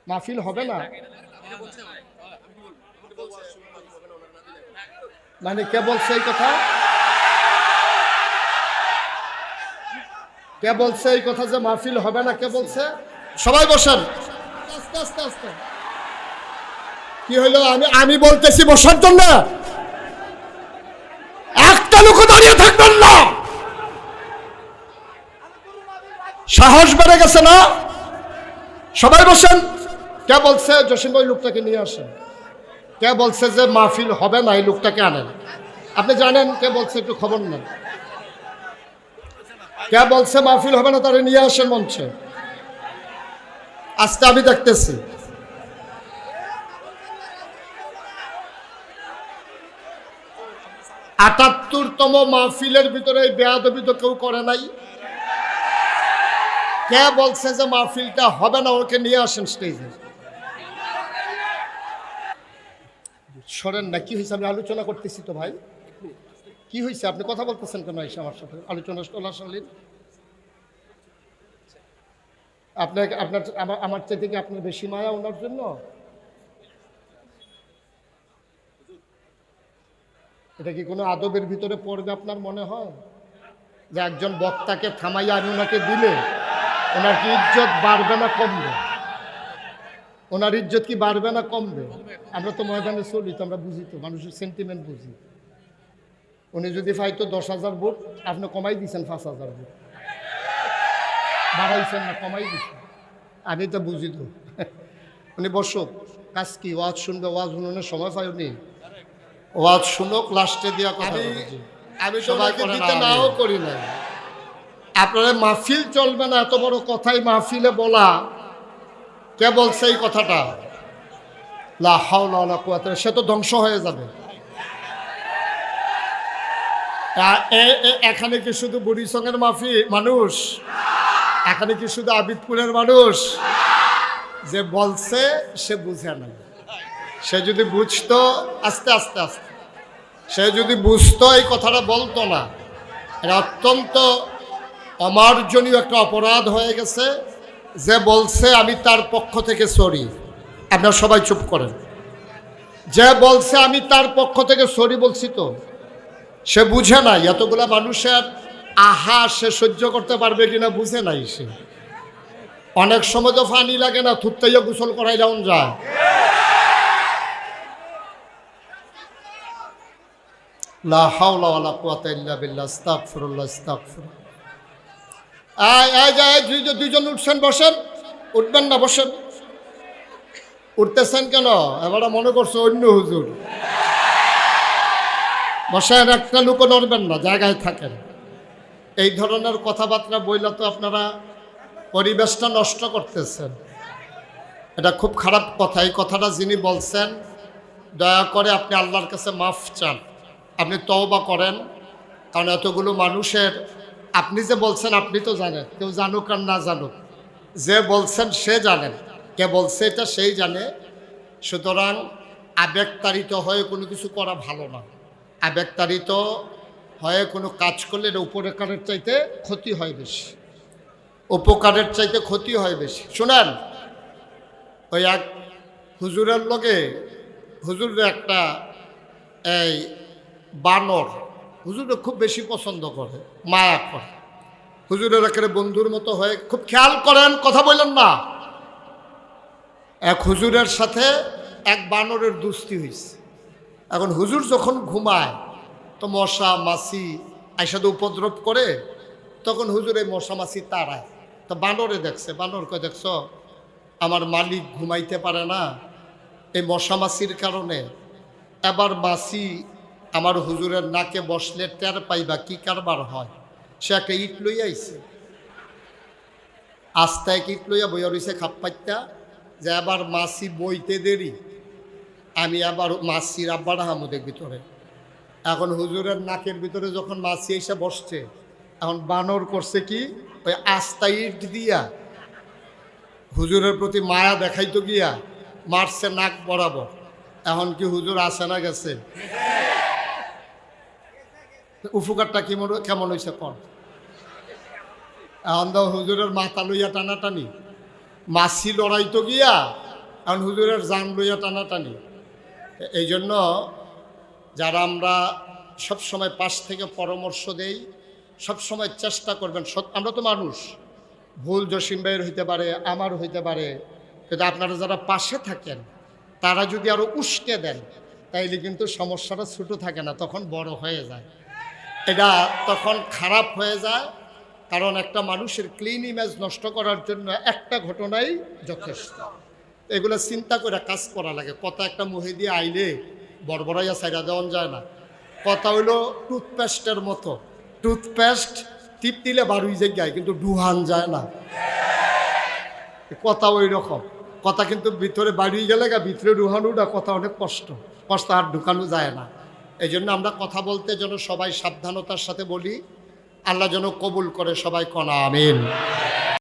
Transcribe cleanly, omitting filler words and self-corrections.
মাহফিল হবে না? মানে কে বলছে এই কথা? কে বলছে এই কথা যে মাহফিল হবে না? কে বলছে? সবাই বসেন, আস্তে আস্তে আস্তে। কি হইলো? আমি বলতেছি বসার জন্য, একটা লোক দাঁড়িয়ে থাকবেন না। সাহস বেড়ে গেছে না? সবাই বসেন। কে বলছে জসিম ভাই লোকটাকে নিয়ে আসেন? কে বলছে যে মাহফিল হবে না? এই লোকটাকে আনেন। আপনি জানেন কে বলছে? একটু খবর নেন। কে বলছে মাহফিল হবে না? তারা নিয়ে আসেন মঞ্চে। আজকে আমি দেখতেছি। আটাত্তরতম মাহফিলের ভিতরে এই বেয়াদবি তো কেউ করে নাই। কে বলছে যে মাহফিলটা হবে না? ওকে নিয়ে আসেন স্টেজে। সরেন না। কি হয়েছে? আমি আলোচনা করতেছি তো ভাই। কি হয়েছে? আপনি কথা বলতেছেন কেন? এসে আমার সাথে আলোচনা চলাকালীন আপনার আপনার আমার চাইতে কি আপনার বেশি মায়া ওনার জন্য? এটা কি কোনো আদবের ভিতরে পড়বে আপনার মনে হয়? যে একজন বক্তাকে থামাইয়া আমি ওনাকে দিলে ওনার কি ইজ্জত বাড়বে না কমবে? ওনার ইজ্জত কি বাড়বে না কমবে? আমরা তো ময়দানে চলি তো, আমরা বুঝি তো, মানুষের সেন্টিমেন্ট বুঝি। উনি যদি পাইতো 10,000 ভোট, আপনি কমাই দিয়েছেন 5,000 ভোট, বাড়াইছেন না কমাই দিচ্ছেন। আমি তো বুঝি তো। উনি বসুক, কাজ কি? ওয়াজ শুনবে, ওয়াজ শুনানোর সময় পাই উনি? ওয়াজ শুনুক, লাস্টে দিয়া কথা বলছি। আমি সবাইকে দিতে নাও করি না। আপনারা মাহফিল চলবে না এত বড় কথাই মাহফিলে বলা, কে বলছে এই কথাটা? লা হাওলা ওয়ালা কুওয়াতা। সে তো ধ্বংস হয়ে যাবে। এখানে কি শুধু বুড়িসঙ্গের মানুষ? এখানে কি শুধু আবিদপুরের মানুষ? যে বলছে সে বুঝে না। সে যদি বুঝতো, আস্তে আস্তে আস্তে, সে যদি বুঝতো এই কথাটা বলতো না। এটা অত্যন্ত অমার্জনীয় একটা অপরাধ হয়ে গেছে। যে বলছে আমি তার পক্ষ থেকে সরি। আপনারা সবাই চুপ করেন। যে বলছে আমি তার পক্ষ থেকে সরি বলছি তো, সে বুঝে নাই। এতগুলা মানুষের আহা সে সহ্য করতে পারবে কিনা বুঝে নাই সে। অনেক সময় তো পানি লাগে না, থুত্তাইয়া গোসল করাই যাওন যায়। লা হাওলা ওয়ালা কুওয়াতা ইল্লা বিল্লাহ। আস্তাগফিরুল্লাহ, আস্তাগফিরুল্লাহ। দুইজন উঠছেন, বসেন। উঠবেন না, বসেন। উঠতেছেন কেন? এবার মনে করছো অন্য হুজুর। বসেন, একটা লোকও নড়বেন না, জায়গায় থাকেন। এই ধরনের কথাবার্তা বইলে তো আপনারা পরিবেশটা নষ্ট করতেছেন। এটা খুব খারাপ কথা। এই কথাটা যিনি বলছেন, দয়া করে আপনি আল্লাহর কাছে মাফ চান, আপনি তওবা করেন। কারণ এতগুলো মানুষের, আপনি যে বলছেন আপনি তো জানেন, কেউ জানুক আর না জানুক, যে বলছেন সে জানেন, কে বলছে এটা সেই জানে। সুতরাং আবেগতাড়িত হয়ে কোনো কিছু করা ভালো না। আবেগতাড়িত হয়ে কোনো কাজ করলে এটা উপকারের চাইতে ক্ষতি হয় বেশি। উপকারের চাইতে ক্ষতি হয় বেশি। শোনেন, ওই এক হুজুরের লগে হুজুরের একটা এই বানর হুজুরে খুব বেশি পছন্দ করে, মায়া করে। হুজুরের একেবারে বন্ধুর মতো হয়ে, খুব খেয়াল করেন, কথা বললেন না। এক হুজুরের সাথে এক বানরের দুস্তি হয়েছে। এখন হুজুর যখন ঘুমায় তো মশা মাছি আইসাদে উপদ্রব করে, তখন হুজুর এই মশা মাছি তাড়ায়। তো বানরে দেখছে, বানরকে দেখছ আমার মালিক ঘুমাইতে পারে না এই মশা মাছির কারণে। এবার মাছি আমার হুজুরের নাকে বসলে টের পাইবা কি কারবার হয়। সে একটা ইট লইয়া আইছে, আস্তে এক ইট লইয়া বইয়া রইছে খাপ পাইতা, যে আবার মাছি বইতে দেরি, আমি আবার মাছির আব্বাটা হামুদের ভিতরে। এখন হুজুরের নাকের ভিতরে যখন মাছি এসে বসছে, এখন বানর করছে কি, ওই আস্তা ইট দিয়া হুজুরের প্রতি মায়া দেখাইতো গিয়া মারছে নাক বরাবর। এখন কি হুজুর আসে না গেছে? উপকারটা কেমন হয়েছে কর। এখন তো হুজুরের মাথা লইয়া টানাটানি, মাছি লড়াইতো গিয়া কারণ হুজুরের জান লইয়া টানাটানি। এই জন্য যারা আমরা সবসময় পাশ থেকে পরামর্শ দেই, সবসময় চেষ্টা করবেন, আমরা তো মানুষ, ভুল জসিম ভাইয়ের হইতে পারে, আমার হইতে পারে, কিন্তু আপনারা যারা পাশে থাকেন তারা যদি আরও উস্কে দেন তাইলে কিন্তু সমস্যাটা ছোটো থাকে না, তখন বড় হয়ে যায়, এটা তখন খারাপ হয়ে যায়। কারণ একটা মানুষের ক্লিন ইমেজ নষ্ট করার জন্য একটা ঘটনাই যথেষ্ট। এগুলো চিন্তা করে কাজ করা লাগে। কথা একটা মুহে দিয়ে আইলে বড়বড়াইয়া সাইডা দেওয়া যায় না। কথা হইলো টুথপেস্টের মতো, টুথপেস্ট টিপ দিলে বারুই যায় কিন্তু ডুহান যায় না। কথা ওই রকম, কথা কিন্তু ভিতরে বাড়িয়ে গেলে ভিতরে ডুহানোটা কথা অনেক কষ্ট, কষ্ট আর ঢুকানো যায় না। এই জন্য আমরা কথা বলতে যেন সবাই সাবধানতার সাথে বলি। আল্লাহ যেন কবুল করে, সবাই কনা আমিন।